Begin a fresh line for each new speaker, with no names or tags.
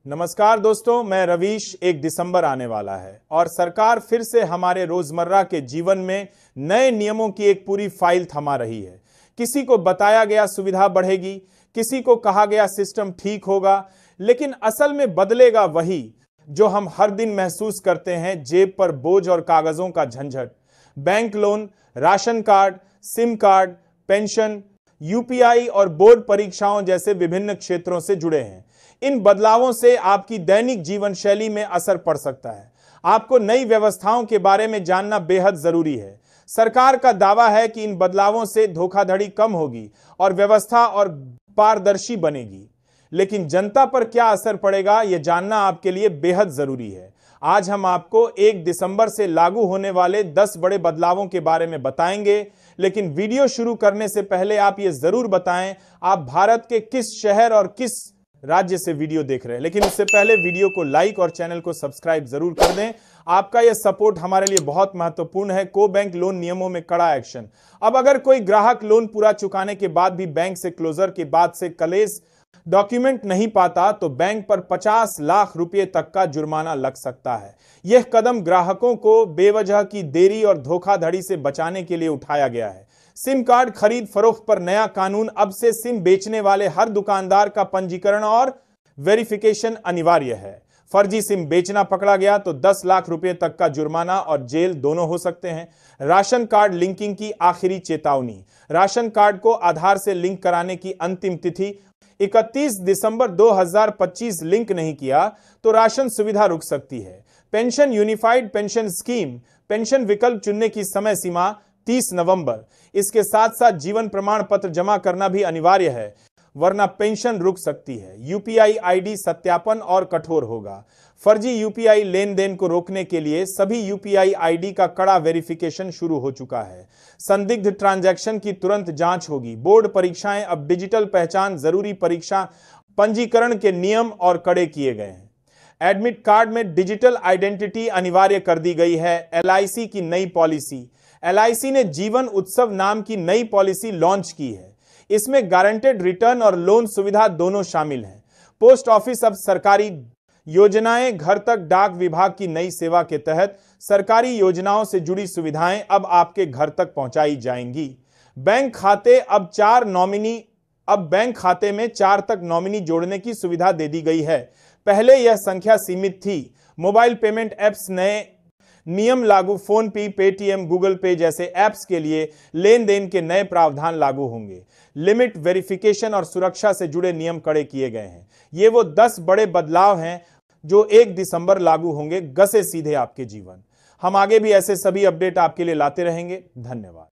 नमस्कार दोस्तों, मैं रवीश। 1 दिसंबर आने वाला है और सरकार फिर से हमारे रोजमर्रा के जीवन में नए नियमों की एक पूरी फाइल थमा रही है। किसी को बताया गया सुविधा बढ़ेगी, किसी को कहा गया सिस्टम ठीक होगा, लेकिन असल में बदलेगा वही जो हम हर दिन महसूस करते हैं, जेब पर बोझ और कागजों का झंझट। Bank loan, ration card, SIM card, pension, UPI और बोर्ड परीक्षाओं जैसे विभिन्न क्षेत्रों से जुड़े हैं। इन बदलावों से आपकी दैनिक जीवन शैली में असर पड़ सकता है। आपको नई व्यवस्थाओं के बारे में जानना बेहद जरूरी है। सरकार का दावा है कि इन बदलावों से धोखाधड़ी कम होगी और व्यवस्था और पारदर्शी बनेगी, लेकिन जनता पर क्या असर पड़ेगा यह जानना आपके लिए बेहद जरूरी है। आज हम आपको 1 दिसंबर से लागू होने वाले 10 बड़े बदलावों के बारे में बताएंगे, लेकिन वीडियो शुरू करने से पहले आप ये जरूर बताएं आप भारत के किस शहर और किस राज्य से वीडियो देख रहे हैं। लेकिन उससे पहले वीडियो को लाइक और चैनल को सब्सक्राइब जरूर कर दें। आपका यह सपोर्ट हमारे लिए बहुत महत्वपूर्ण है। को बैंक लोन नियमों में कड़ा एक्शन। अब अगर कोई ग्राहक लोन पूरा चुकाने के बाद भी बैंक से क्लोजर के बाद से कलेश डॉक्यूमेंट नहीं पाता तो बैंक पर 50 लाख रुपए तक का जुर्माना लग सकता है। यह कदम ग्राहकों को बेवजह की देरी और धोखाधड़ी से बचाने के लिए उठाया गया है। सिम कार्ड खरीद फरोख्त पर नया कानून। अब से सिम बेचने वाले हर दुकानदार का पंजीकरण और वेरिफिकेशन अनिवार्य है। फर्जी सिम बेचना पकड़ा गया तो 10 लाख रुपए तक का जुर्माना और जेल दोनों हो सकते हैं। राशन कार्ड लिंकिंग की आखिरी चेतावनी। राशन कार्ड को आधार से लिंक कराने की अंतिम तिथि 31 दिसंबर 2025। लिंक नहीं किया तो राशन सुविधा रुक सकती है। Pension unified pension scheme pension विकल्प चुनने की समय सीमा 30 नवंबर। इसके साथ साथ जीवन प्रमाण पत्र जमा करना भी अनिवार्य है, वरना पेंशन रुक सकती है। यूपीआई आईडी सत्यापन और कठोर होगा। फर्जी यूपीआई लेन देन को रोकने के लिए सभी यूपीआई आईडी का कड़ा वेरिफिकेशन शुरू हो चुका है। संदिग्ध ट्रांजैक्शन की तुरंत जांच होगी। बोर्ड परीक्षाएं अब डिजिटल पहचान, जरूरी परीक्षा पंजीकरण के नियम और कड़े किए गए हैं। एडमिट कार्ड में डिजिटल आइडेंटिटी अनिवार्य कर दी गई है। एलआईसी की नई पॉलिसी। एलआईसी ने जीवन उत्सव नाम की नई पॉलिसी लॉन्च की है। इसमें गारंटेड रिटर्न और लोन सुविधा दोनों शामिल हैं। पोस्ट ऑफिस अब सरकारी योजनाएं, घर तक डाक विभाग की नई सेवा के तहत सरकारी योजनाओं से जुड़ी सुविधाएं अब आपके घर तक पहुंचाई जाएंगी। बैंक खाते में 4 तक नॉमिनी जोड़ने की सुविधा दे दी गई है। पहले यह संख्या सीमित थी। मोबाइल पेमेंट एप्स नए नियम लागू। फोन पे, पेटीएम, गूगल पे जैसे ऐप्स के लिए लेन देन के नए प्रावधान लागू होंगे। लिमिट, वेरिफिकेशन और सुरक्षा से जुड़े नियम कड़े किए गए हैं। ये वो 10 बड़े बदलाव हैं जो 1 दिसंबर लागू होंगे, गसे सीधे आपके जीवन। हम आगे भी ऐसे सभी अपडेट आपके लिए लाते रहेंगे। धन्यवाद।